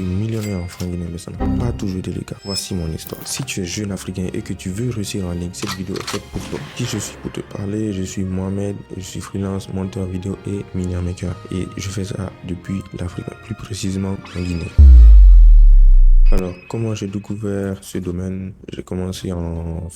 suis millionnaire en francs guinéens, mais ça n'a pas toujours été le cas. Voici mon histoire. Si tu es jeune africain et que tu veux réussir en ligne, cette vidéo est faite pour toi. Qui je suis pour te parler? Je suis Mohamed, je suis freelance, monteur vidéo et miniature maker. Et je fais ça depuis l'Afrique, plus précisément en Guinée. Alors, comment j'ai découvert ce domaine? J'ai commencé en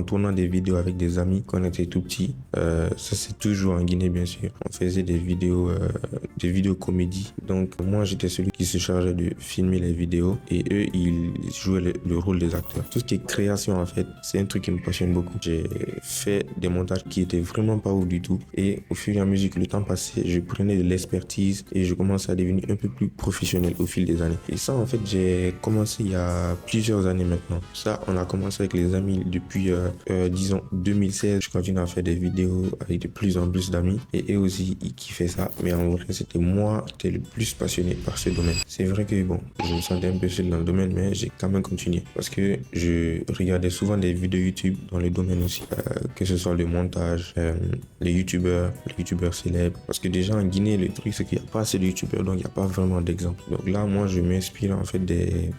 tournant des vidéos avec des amis quand on était tout petit. Ça, c'est toujours en Guinée, bien sûr. On faisait des vidéos comédies. Donc, moi, j'étais celui qui se chargeait de filmer les vidéos et eux, ils jouaient le rôle des acteurs. Tout ce qui est création, en fait, c'est un truc qui me passionne beaucoup. J'ai fait des montages qui étaient vraiment pas ouf du tout. Et au fur et à mesure que le temps passait, je prenais de l'expertise et je commençais à devenir un peu plus professionnel au fil des années. Et ça, en fait, j'ai commencé il y a plusieurs années maintenant. Ça, on a commencé avec les amis depuis, disons, 2016. Je continue à faire des vidéos avec de plus en plus d'amis. Et eux aussi, ils kiffaient ça. Mais en vrai, c'était moi qui étais le plus passionné par ce domaine. C'est vrai que, bon, je me sentais un peu seul dans le domaine, mais j'ai quand même continué. Parce que je regardais souvent des vidéos YouTube dans le domaine aussi. Que ce soit le montage, les youtubeurs célèbres. Parce que déjà, en Guinée, le truc, c'est qu'il n'y a pas assez de youtubeurs, donc il n'y a pas vraiment d'exemple. Donc là, moi, je m'inspire en fait des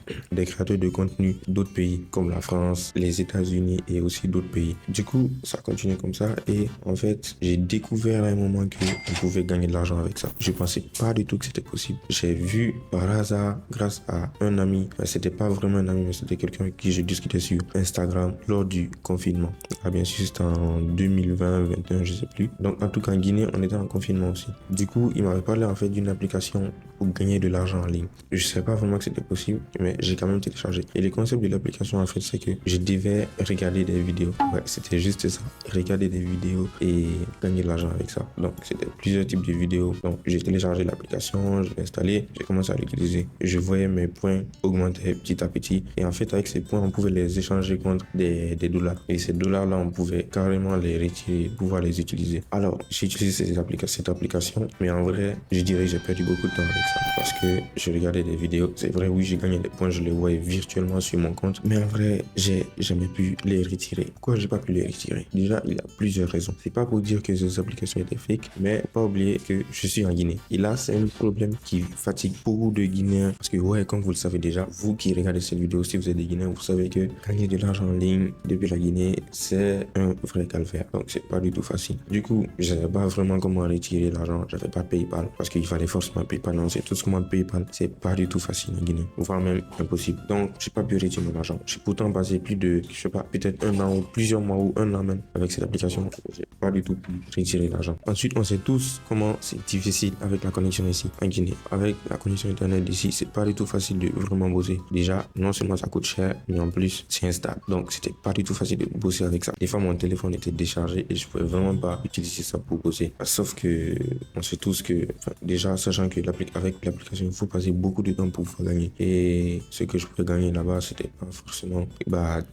créateurs de contenu d'autres pays comme la France, les États-Unis et aussi d'autres pays. Du coup, ça continue comme ça et en fait, j'ai découvert à un moment qu'on pouvait gagner de l'argent avec ça. Je pensais pas du tout que c'était possible. J'ai vu par hasard, grâce à un ami, c'était pas vraiment un ami, mais c'était quelqu'un avec qui je discutais sur Instagram lors du confinement. Ah, bien sûr, c'était en 2020-2021, je sais plus. Donc, en tout cas, en Guinée, on était en confinement aussi. Du coup, il m'avait parlé en fait d'une application pour gagner de l'argent en ligne. Je savais pas vraiment que c'était possible, mais j'ai quand même téléchargé. Et le concept de l'application, en fait, c'est que je devais regarder des vidéos. Ouais, c'était juste ça. Regarder des vidéos et gagner de l'argent avec ça. Donc, c'était plusieurs types de vidéos. Donc, j'ai téléchargé l'application, je l'ai installée, j'ai commencé à l'utiliser. Je voyais mes points augmenter petit à petit. Et en fait, avec ces points, on pouvait les échanger contre des dollars. Et ces dollars-là, on pouvait carrément les retirer, pouvoir les utiliser. Alors, j'ai utilisé cette application, mais en vrai, je dirais que j'ai perdu beaucoup de temps avec ça. Parce que je regardais des vidéos. C'est vrai, oui, j'ai gagné des points, je les voyais virtuellement sur mon compte. Mais en vrai, j'ai jamais pu les retirer. Pourquoi j'ai pas pu les retirer? Déjà, il y a plusieurs raisons. C'est pas pour dire que ces applications étaient fake, mais faut pas oublier que je suis en Guinée. Et là, c'est un problème qui fatigue beaucoup de Guinéens. Parce que, ouais, comme vous le savez déjà, vous qui regardez cette vidéo, si vous êtes des Guinéens, vous savez que gagner de l'argent en ligne depuis la Guinée, c'est un vrai calvaire. Donc, c'est pas du tout facile. Du coup, je savais pas vraiment comment retirer l'argent. J'avais pas PayPal parce qu'il fallait forcément PayPal. Non, c'est tout ce comment PayPal. C'est pas du tout facile en Guinée, voire même impossible. Donc, j'ai pas pu retirer mon argent. J'ai pourtant passé plus de, je sais pas, peut-être un an ou plusieurs mois ou un an même avec cette application. J'ai pas du tout pu retirer l'argent. Ensuite, on sait tous comment c'est difficile avec la connexion ici en Guinée. Avec la connexion internet d'ici, c'est pas du tout facile de vraiment bosser. Déjà, non seulement ça coûte cher, mais en plus, c'est instable. Donc, c'était pas du tout facile de bosser avec ça. Des fois, mon téléphone était déchargé et je pouvais vraiment pas utiliser ça pour bosser. Sauf que, on sait tous que, déjà, sachant que avec l'application, il faut passer beaucoup de temps pour pouvoir gagner. Et ce que je pouvais gagner là-bas, c'était pas forcément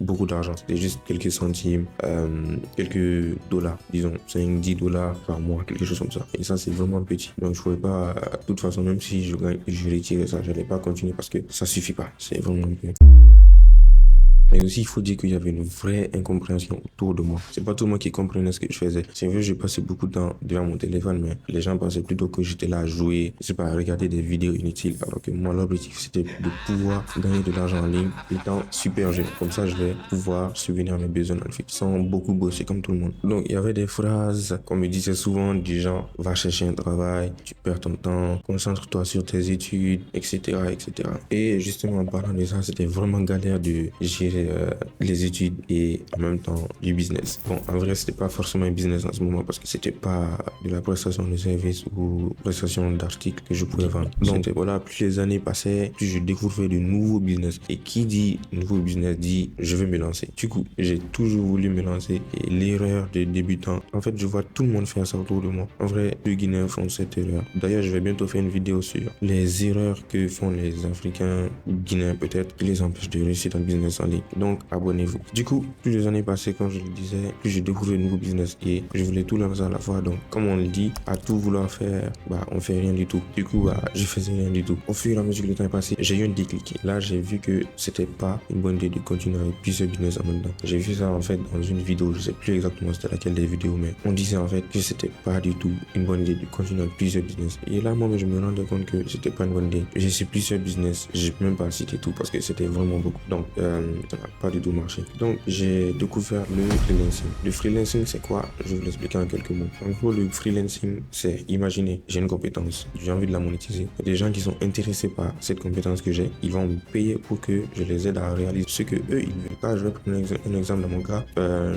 beaucoup d'argent. C'était juste quelques centimes, quelques dollars, disons 5-10 dollars par mois, quelque chose comme ça. Et ça, c'est vraiment petit. Donc, je pouvais pas, de toute façon, même si je retirais ça, j'allais pas continuer parce que ça suffit pas. C'est vraiment peu. Mais aussi, il faut dire qu'il y avait une vraie incompréhension autour de moi. C'est pas tout le monde qui comprenait ce que je faisais. C'est vrai, je passais beaucoup de temps devant mon téléphone, mais les gens pensaient plutôt que j'étais là à jouer, je sais pas, à regarder des vidéos inutiles. Alors que moi, l'objectif, c'était de pouvoir gagner de l'argent en ligne, étant super jeune. Comme ça, je vais pouvoir subvenir à mes besoins en fait, sans beaucoup bosser comme tout le monde. Donc, il y avait des phrases qu'on me disait souvent du genre, va chercher un travail, tu perds ton temps, concentre-toi sur tes études, etc., etc. Et justement, en parlant de ça, c'était vraiment galère de gérer les études et en même temps du business. Bon, en vrai, c'était pas forcément un business en ce moment parce que c'était pas de la prestation de services ou prestation d'articles que je pouvais vendre. Donc voilà, plus les années passaient, plus je découvrais de nouveaux business. Et qui dit nouveau business dit je vais me lancer. Du coup, j'ai toujours voulu me lancer et l'erreur de débutant, en fait, je vois tout le monde faire ça autour de moi. En vrai, les Guinéens font cette erreur. D'ailleurs, je vais bientôt faire une vidéo sur les erreurs que font les Africains, Guinéens peut-être, qui les empêchent de réussir dans le business en ligne. Donc, abonnez-vous. Du coup, plus les années passaient, comme je le disais, plus je découvrais de nouveaux business et je voulais tout lancer à la fois. Donc, comme on le dit, à tout vouloir faire, on fait rien du tout. Du coup, je faisais rien du tout. Au fur et à mesure que le temps est passé, j'ai eu un déclic. Là, j'ai vu que c'était pas une bonne idée de continuer avec plusieurs business en même temps. J'ai vu ça en fait dans une vidéo, je sais plus exactement c'était laquelle des vidéos, mais on disait en fait que c'était pas du tout une bonne idée de continuer avec plusieurs business. Et là, moi, je me rendais compte que c'était pas une bonne idée. J'ai essayé plusieurs business, j'ai même pas cité tout parce que c'était vraiment beaucoup. Donc, ça n'a pas du tout marché. Donc, j'ai découvert le freelancing. Le freelancing, c'est quoi? Je vais vous l'expliquer en quelques mots. En gros, le freelancing, c'est, imaginez, j'ai une compétence, j'ai envie de la monétiser. Il y a des gens qui sont intéressés par cette compétence que j'ai, ils vont me payer pour que je les aide à réaliser ce que eux, ils veulent pas. Je vais prendre un exemple dans mon cas.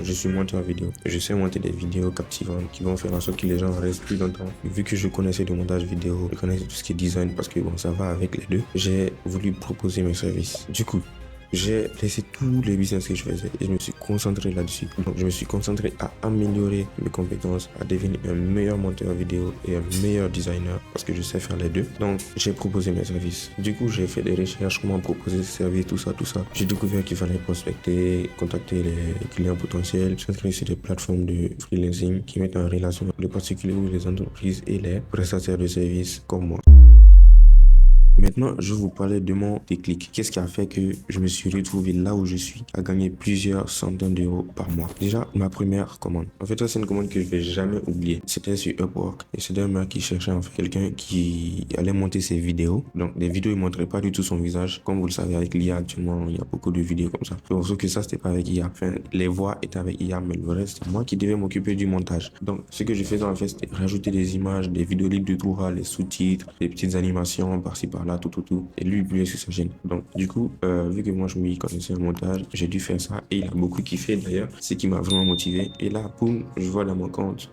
Je suis monteur vidéo. Je sais monter des vidéos captivantes qui vont faire en sorte que les gens restent plus longtemps. Vu que je connaissais le montage vidéo, je connaissais tout ce qui est design parce que bon, ça va avec les deux. J'ai voulu proposer mes services. Du coup, j'ai laissé tous les business que je faisais et je me suis concentré là-dessus. Donc, je me suis concentré à améliorer mes compétences, à devenir un meilleur monteur vidéo et un meilleur designer parce que je sais faire les deux. Donc, j'ai proposé mes services. Du coup, j'ai fait des recherches, comment proposer ces services, tout ça. J'ai découvert qu'il fallait prospecter, contacter les clients potentiels, s'inscrire sur des plateformes de freelancing qui mettent en relation les particuliers ou les entreprises et les prestataires de services comme moi. Maintenant, je vais vous parler de mon déclic. Qu'est-ce qui a fait que je me suis retrouvé là où je suis, à gagner plusieurs centaines d'euros par mois? Déjà, ma première commande. En fait, ça, c'est une commande que je vais jamais oublier. C'était sur Upwork et c'était un mec qui cherchait en fait quelqu'un qui allait monter ses vidéos. Donc, des vidéos, il ne montrait pas du tout son visage. Comme vous le savez, avec l'IA, actuellement, il y a beaucoup de vidéos comme ça. Donc, sauf que ça, c'était pas avec IA. Enfin, les voix étaient avec IA, mais le reste, c'est moi qui devais m'occuper du montage. Donc, ce que je faisais en fait, c'était rajouter des images, des vidéos libres de droit, les sous-titres, des petites animations par-ci par-là, tout. Et lui, il publiait sur sa chaîne. Donc, du coup, vu que moi, je m'y connaissais en montage, j'ai dû faire ça. Et il a beaucoup kiffé d'ailleurs. C'est ce qui m'a vraiment motivé. Et là, boum, je vois dans mon compte,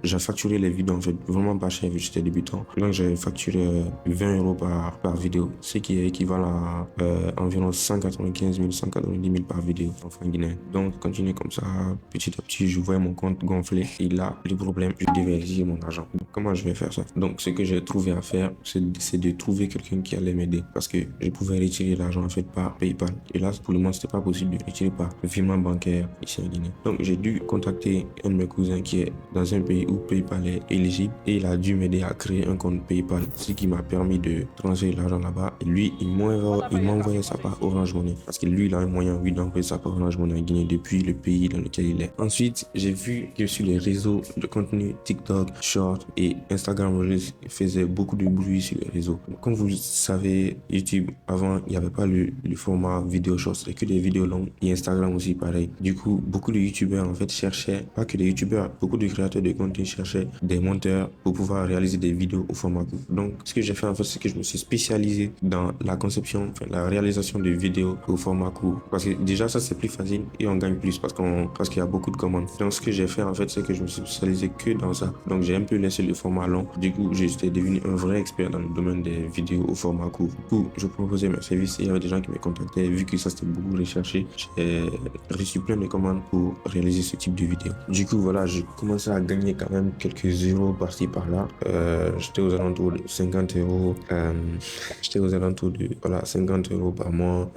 j'ai facturé les vidéos en fait vraiment pas cher vu que j'étais débutant. Donc, j'ai facturé 20 euros par vidéo. Ce qui est équivalent à environ 195 000, 190 000 par vidéo en francs guinéens. Donc, continuer comme ça, petit à petit, je voyais mon compte gonfler. Et là, le problème, je devais exiger mon argent. Donc, comment je vais faire ça? Donc, ce que j'ai trouvé à faire, c'est de trouver quelqu'un qui allait m'aider parce que je pouvais retirer l'argent en fait par PayPal. Et là, pour le moment, c'était pas possible de retirer par virement bancaire ici en Guinée. Donc, j'ai dû contacter un de mes cousins qui est dans un pays où PayPal est éligible et il a dû m'aider à créer un compte PayPal, ce qui m'a permis de transférer l'argent là-bas. Et lui, il m'a envoyé ça par Orange Money parce que lui, il a un moyen, oui, d'envoyer ça par Orange Money en Guinée depuis le pays dans lequel il est. Ensuite, j'ai vu que sur les réseaux de contenu TikTok, Short et Instagram faisait beaucoup de bruit sur les réseaux. Comme vous savez, YouTube, avant, il n'y avait pas le format vidéo short, c'était que des vidéos longues et Instagram aussi pareil. Du coup, beaucoup de YouTubeurs en fait cherchaient, pas que des YouTubeurs, beaucoup de créateurs de contenu cherchaient des monteurs pour pouvoir réaliser des vidéos au format court. Donc, ce que j'ai fait en fait, c'est que je me suis spécialisé dans la conception, enfin, la réalisation de vidéos au format court. Parce que déjà, ça c'est plus facile et on gagne plus parce qu'il y a beaucoup de commandes. Donc, ce que j'ai fait en fait, c'est que je me suis spécialisé que dans ça. Donc, j'ai un peu laissé le format long. Du coup, j'étais devenu un vrai expert dans le domaine des vidéos au format court. Du coup, je proposais mes services et il y avait des gens qui me contactaient. Vu que ça c'était beaucoup recherché, j'ai reçu plein de commandes pour réaliser ce type de vidéo. Du coup, voilà, je commençais à gagner quand même quelques euros par-ci par-là. J'étais aux alentours de 50 euros. J'étais aux alentours de 50 euros par mois,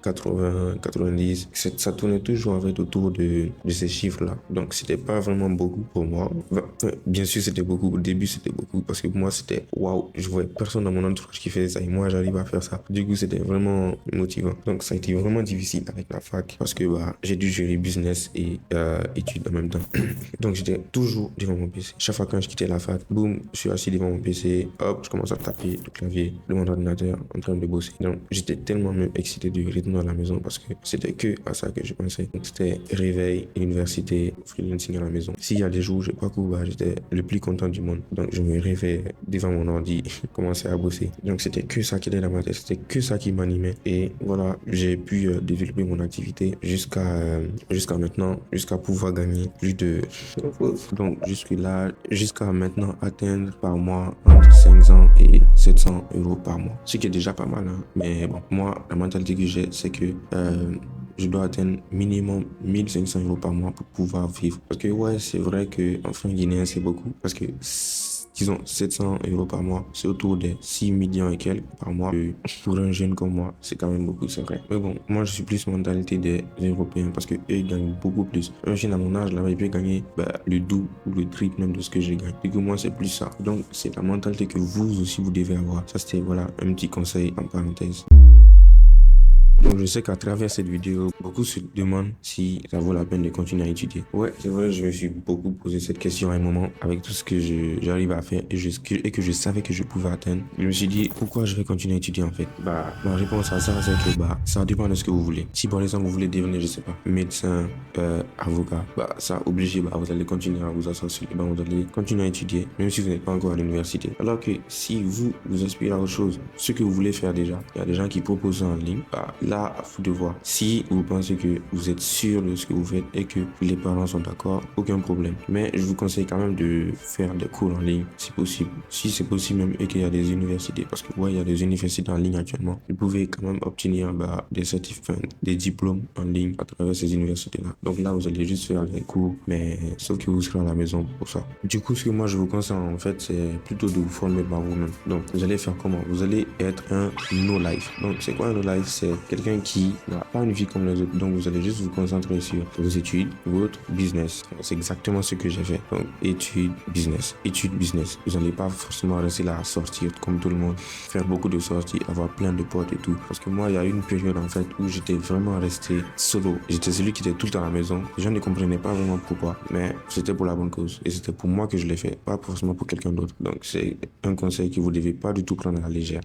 80, 90. Ça tournait toujours en fait autour de ces chiffres-là. Donc, c'était pas vraiment beaucoup pour moi. Enfin, bien sûr, c'était beaucoup. Au début, c'était beaucoup parce que pour moi, c'était waouh. Je voyais personne dans mon entourage qui faisait ça et moi, j'arrive à faire ça. Du coup, c'était vraiment motivant. Donc, ça a été vraiment difficile avec la fac parce que j'ai dû gérer business et études en même temps. Donc, j'étais toujours devant mon PC. Chaque fois quand je quittais la fac, boum, je suis assis devant mon PC. Hop, je commence à taper le clavier de mon ordinateur en train de bosser. Donc, j'étais tellement même excité de retourner à la maison parce que c'était que à ça que je pensais. Donc, c'était réveil, université, freelancing à la maison. S'il y a des jours où j'ai pas cours, j'étais le plus content du monde. Donc, je me réveillais devant mon ordi, commençais à bosser. Donc, c'était que ça qui était dans ma tête. C'était que ça qui m'animait. Et voilà, j'ai pu développer mon activité jusqu'à maintenant, jusqu'à pouvoir gagner plus de... Donc, jusqu'à maintenant atteindre par mois entre 500 et 700 euros par mois. Ce qui est déjà pas mal, hein. Mais bon, moi, la mentalité que j'ai, c'est que je dois atteindre minimum 1500 euros par mois pour pouvoir vivre. Parce que ouais, c'est vrai qu'en francs guinéens, c'est beaucoup. Parce que disons 700 euros par mois, c'est autour des 6 millions et quelques par mois. Pour un jeune comme moi, c'est quand même beaucoup, c'est vrai. Mais bon, moi je suis plus mentalité des Européens parce que eux ils gagnent beaucoup plus. Un jeune à mon âge là-bas, il peut gagner le double ou le triple même de ce que je gagne. Du coup, moi c'est plus ça. Donc c'est la mentalité que vous aussi vous devez avoir. Ça c'était voilà un petit conseil en parenthèse. Donc je sais qu'à travers cette vidéo, beaucoup se demandent si ça vaut la peine de continuer à étudier. Ouais, c'est vrai, je me suis beaucoup posé cette question à un moment avec tout ce que j'arrive à faire et que je savais que je pouvais atteindre. Je me suis dit, pourquoi je vais continuer à étudier en fait? Ma réponse à ça, c'est que ça dépend de ce que vous voulez. Si par exemple vous voulez devenir, je sais pas, médecin, avocat, ça obligé, vous allez continuer à vous asseoir sur les bancs, vous allez continuer à étudier, même si vous n'êtes pas encore à l'université. Alors que si vous aspirez à autre chose, ce que vous voulez faire déjà, il y a des gens qui proposent ça en ligne, là, à vous de voir. Si vous pensez que vous êtes sûr de ce que vous faites et que les parents sont d'accord, aucun problème. Mais je vous conseille quand même de faire des cours en ligne, si possible. Si c'est possible même et qu'il y a des universités, parce que il y a des universités en ligne actuellement. Vous pouvez quand même obtenir des certificats, des diplômes en ligne à travers ces universités-là. Donc là, vous allez juste faire les cours, mais sauf que vous serez à la maison pour ça. Du coup, ce que moi je vous conseille en fait, c'est plutôt de vous former par vous-même. Donc, vous allez faire comment? Vous allez être un no-life. Donc, c'est quoi un no-life? C'est quelqu'un qui n'a pas une vie comme les autres. Donc, vous allez juste vous concentrer sur vos études, votre business. C'est exactement ce que j'ai fait. Donc, études, business. Études, business. Vous n'allez pas forcément rester là à sortir comme tout le monde, faire beaucoup de sorties, avoir plein de potes et tout. Parce que moi, il y a eu une période en fait où j'étais vraiment resté solo. J'étais celui qui était tout le temps à la maison. Les gens ne comprenaient pas vraiment pourquoi, mais c'était pour la bonne cause. Et c'était pour moi que je l'ai fait, pas forcément pour quelqu'un d'autre. Donc, c'est un conseil que vous ne devez pas du tout prendre à la légère.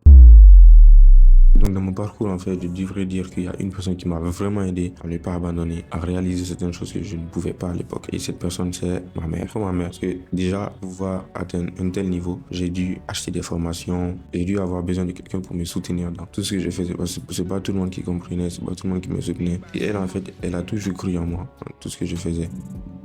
Donc dans mon parcours, en fait, je devrais dire qu'il y a une personne qui m'a vraiment aidé à ne pas abandonner, à réaliser certaines choses que je ne pouvais pas à l'époque. Et cette personne, c'est ma mère. Pourquoi ma mère? Parce que déjà, pour pouvoir atteindre un tel niveau, j'ai dû acheter des formations, j'ai dû avoir besoin de quelqu'un pour me soutenir dans tout ce que je faisais. C'est pas tout le monde qui comprenait, c'est pas tout le monde qui me soutenait. Et elle, en fait, elle a toujours cru en moi, dans tout ce que je faisais.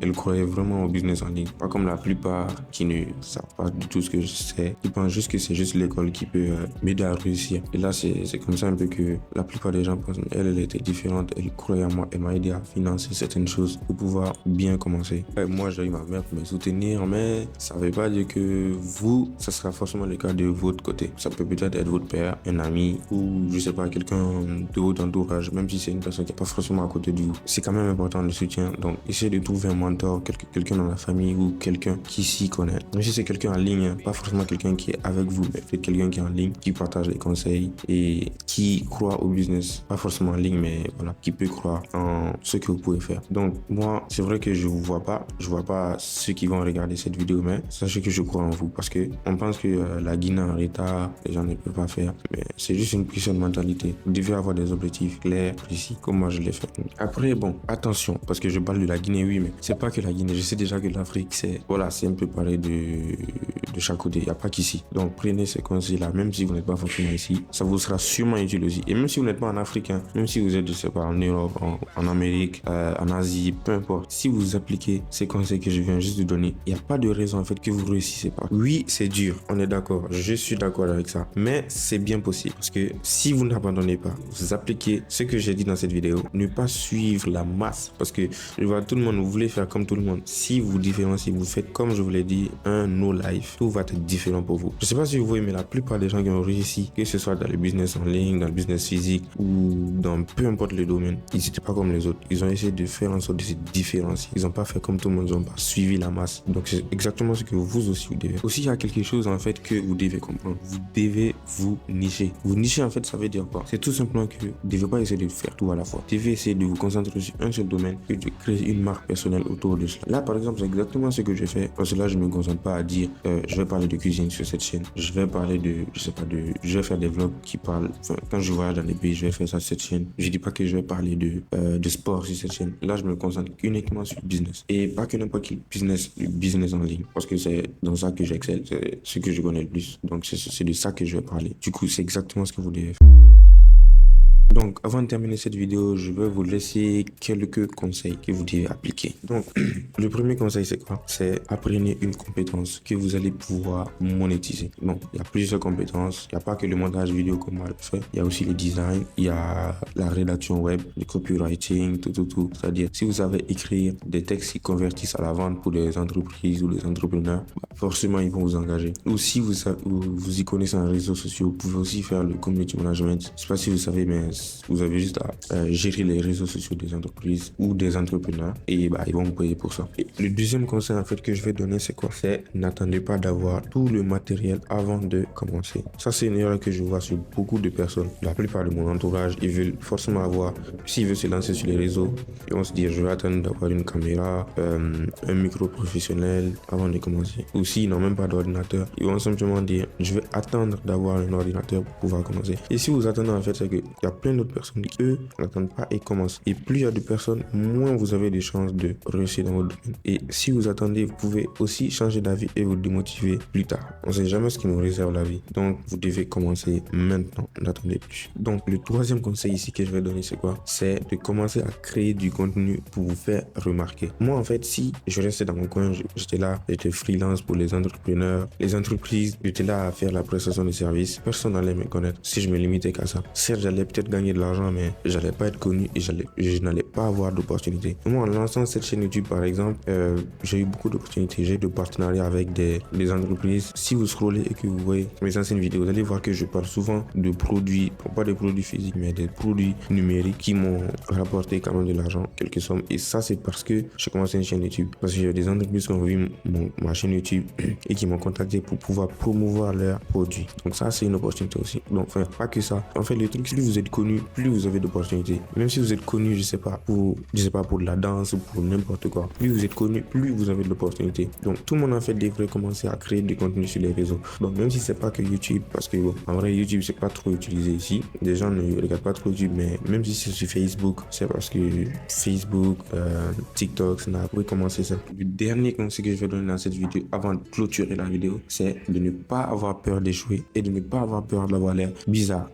Elle croyait vraiment au business en ligne. Pas comme la plupart qui ne savent pas du tout ce que je sais. Ils pensent juste que c'est juste l'école qui peut m'aider à réussir. Et là, c'est comme ça un peu que la plupart des gens pensent. Elle était différente. Elle croyait en moi. Elle m'a aidé à financer certaines choses pour pouvoir bien commencer. Et moi, j'ai eu ma mère pour me soutenir, mais ça ne veut pas dire que vous, ça sera forcément le cas de votre côté. Ça peut peut-être être votre père, un ami ou, je sais pas, quelqu'un de votre entourage, même si c'est une personne qui n'est pas forcément à côté de vous. C'est quand même important le soutien. Donc, essayez de trouver un mentor, quelqu'un dans la famille ou quelqu'un qui s'y connaît. Même si c'est quelqu'un en ligne, pas forcément quelqu'un qui est avec vous, mais peut-être quelqu'un qui est en ligne, qui partage des conseils et qui croit au business. Pas forcément en ligne, mais voilà, qui peut croire en ce que vous pouvez faire. Donc, moi, c'est vrai que je vois pas ceux qui vont regarder cette vidéo, mais sachez que je crois en vous parce que on pense que la Guinée en retard, les gens ne peuvent pas faire, mais c'est juste une question de mentalité. Vous devez avoir des objectifs clairs, précis, comme moi je l'ai fait. Après, bon, attention, parce que je parle de la Guinée, oui, mais c'est pas que la Guinée. Je sais déjà que l'Afrique, c'est un peu pareil de chaque côté. Il n'y a pas qu'ici. Donc, prenez ces conseils-là, même si vous n'êtes pas forcément ici. Ça vous sera sûrement utile aussi. Et même si vous n'êtes pas en Afrique, même si vous êtes, je sais pas, en Europe, en Amérique, en Asie, peu importe. Si vous appliquez ces conseils que je viens juste de donner, il n'y a pas de raison, en fait, que vous ne réussissez pas. Oui, c'est dur. On est d'accord. Je suis d'accord avec ça. Mais c'est bien possible. Parce que si vous n'abandonnez pas, vous appliquez ce que j'ai dit dans cette vidéo, ne pas suivre la masse. Parce que je vois tout le monde, vous voulez faire comme tout le monde. Si vous différenciez, vous faites comme je vous l'ai dit, un no life, tout va être différent pour vous. Je sais pas si vous voyez, mais la plupart des gens qui ont réussi, que ce soit dans le business en ligne, dans le business physique ou dans peu importe le domaine, ils n'étaient pas comme les autres. Ils ont essayé de faire en sorte de se différencier. Ils n'ont pas fait comme tout le monde, ils n'ont pas suivi la masse. Donc c'est exactement ce que vous aussi vous devez. Aussi, il y a quelque chose en fait que vous devez comprendre. Vous devez vous nicher. Vous nicher en fait, ça veut dire quoi? C'est tout simplement que vous ne devez pas essayer de faire tout à la fois. Vous devez essayer de vous concentrer sur un seul domaine et de créer une marque personnelle autour de cela. Là, par exemple, c'est exactement ce que je fais. Parce que là, je me concentre pas à dire je vais parler de cuisine sur cette chaîne. Je vais parler je vais faire des vlogs qui parlent. Quand je voyage dans les pays, je vais faire ça sur cette chaîne. Je dis pas que je vais parler de sport sur cette chaîne. Là, je me concentre uniquement sur le business. Et pas que n'importe quel business, le business en ligne. Parce que c'est dans ça que j'excelle. C'est ce que je connais le plus. Donc, c'est de ça que je vais parler. Du coup, c'est exactement ce que vous devez faire. Donc Donc, avant de terminer cette vidéo, je vais vous laisser quelques conseils que vous devez appliquer. Donc, le premier conseil, c'est quoi? C'est apprenez une compétence que vous allez pouvoir monétiser. Bon, il y a plusieurs compétences. Il n'y a pas que le montage vidéo comme moi le fait. Il y a aussi le design, il y a la rédaction web, le copywriting, tout. C'est-à-dire, si vous savez écrire des textes qui convertissent à la vente pour des entreprises ou des entrepreneurs, forcément, ils vont vous engager. Ou si vous y connaissez en réseaux sociaux, vous pouvez aussi faire le community management. Je ne sais pas si vous savez, mais vous avez juste à gérer les réseaux sociaux des entreprises ou des entrepreneurs et ils vont vous payer pour ça. Et le deuxième conseil en fait que je vais donner, c'est quoi? C'est n'attendez pas d'avoir tout le matériel avant de commencer. Ça, c'est une erreur que je vois sur beaucoup de personnes. La plupart de mon entourage, ils veulent forcément avoir, s'ils veulent se lancer sur les réseaux, ils vont se dire je vais attendre d'avoir une caméra, un micro professionnel avant de commencer. Ou s'ils n'ont même pas d'ordinateur, ils vont simplement dire je vais attendre d'avoir un ordinateur pour pouvoir commencer. Et si vous attendez, en fait, c'est qu'il y a plein d'autres personnes qui, eux, n'attendent pas et commencent. Et plus il y a de personnes, moins vous avez de chances de réussir dans votre domaine. Et si vous attendez, vous pouvez aussi changer d'avis et vous démotiver plus tard. On ne sait jamais ce qui nous réserve la vie. Donc, vous devez commencer maintenant. N'attendez plus. Donc, le troisième conseil ici que je vais donner, c'est quoi? C'est de commencer à créer du contenu pour vous faire remarquer. Moi, en fait, si je restais dans mon coin, j'étais là, j'étais freelance pour les entrepreneurs, les entreprises, j'étais là à faire la prestation de services, personne n'allait me connaître si je me limitais qu'à ça. Certes, j'allais peut-être gagner de l'argent, mais j'allais pas être connu et je n'allais pas avoir d'opportunités. Moi, en lançant cette chaîne YouTube, par exemple, j'ai eu beaucoup d'opportunités. J'ai eu de partenariats avec des entreprises. Si vous scrollez et que vous voyez mes anciennes vidéos, vous allez voir que je parle souvent de produits, pas des produits physiques, mais des produits numériques qui m'ont rapporté quand même de l'argent, quelques sommes. Et ça, c'est parce que j'ai commencé une chaîne YouTube. Parce que j'ai des entreprises qui ont vu ma chaîne YouTube et qui m'ont contacté pour pouvoir promouvoir leurs produits. Donc ça, c'est une opportunité aussi. Donc, enfin, pas que ça. En fait, le truc, plus vous êtes connu, plus vous avez d'opportunités. Même si vous êtes connu, je sais pas, pour de la danse ou pour n'importe quoi. Plus vous êtes connu, plus vous avez de l'opportunité. Donc, tout le monde, en fait, devrait commencer à créer du contenu sur les réseaux. Donc, même si c'est pas que YouTube, parce que, bon, en vrai, YouTube, c'est pas trop utilisé ici. Les gens ne regardent pas trop YouTube, mais même si c'est sur Facebook, c'est parce que Facebook, TikTok, Snap, vous pouvez commencer ça. Le dernier conseil que je vais donner dans cette vidéo, avant de clôturer la vidéo, c'est de ne pas avoir peur d'échouer et de ne pas avoir peur d'avoir l'air bizarre.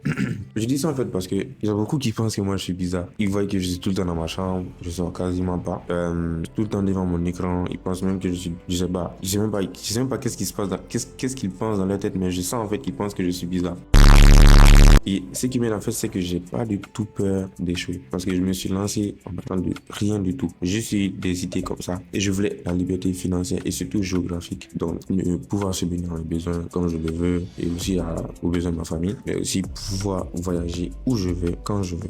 Je dis ça en fait parce que il y a beaucoup qui pensent que moi je suis bizarre. Ils voient que je suis tout le temps dans ma chambre, je sors quasiment pas, tout le temps devant mon écran. Ils pensent même que je suis, je sais même pas qu'est-ce qui se passe, qu'est-ce qu'ils pensent dans leur tête, mais je sens en fait qu'ils pensent que je suis bizarre. Et ce qui m'aide en fait, c'est que j'ai pas du tout peur d'échouer parce que je me suis lancé en partant de rien du tout. J'ai eu des idées comme ça et je voulais la liberté financière et surtout géographique. Donc, pouvoir subvenir à mes besoins comme je le veux et aussi aux besoins de ma famille, mais aussi pouvoir voyager où je veux, quand je veux.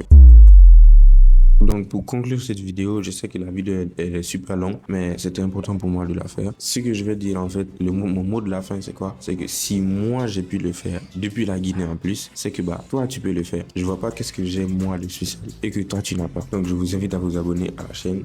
Donc pour conclure cette vidéo, je sais que la vidéo elle est super longue, mais c'était important pour moi de la faire. Ce que je vais dire en fait, mon mot de la fin c'est quoi? C'est que si moi j'ai pu le faire depuis la Guinée en plus, c'est que toi tu peux le faire. Je vois pas qu'est-ce que j'ai moi de spécial et que toi tu n'as pas. Donc je vous invite à vous abonner à la chaîne.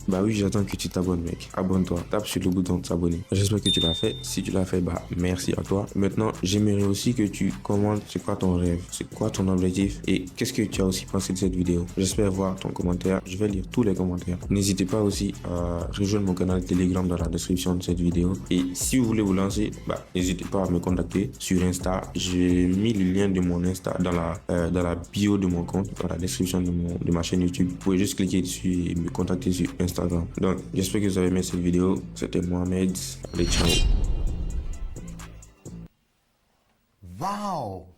Oui, j'attends que tu t'abonnes, mec. Abonne-toi, tape sur le bouton de s'abonner. J'espère que tu l'as fait. Si tu l'as fait, merci à toi. Maintenant, j'aimerais aussi que tu commentes c'est quoi ton rêve, c'est quoi ton objectif et qu'est-ce que tu as aussi pensé de cette vidéo. J'espère voir ton commentaire. Je vais lire tous les commentaires. N'hésitez pas aussi à rejoindre mon canal Telegram dans la description de cette vidéo. Et si vous voulez vous lancer, n'hésitez pas à me contacter sur Insta. J'ai mis le lien de mon Insta dans la bio de mon compte, dans la description de ma chaîne YouTube. Vous pouvez juste cliquer dessus et me contacter sur Instagram. Donc, j'espère que vous avez aimé cette vidéo. C'était Mohamed. Allez, ciao. Wow!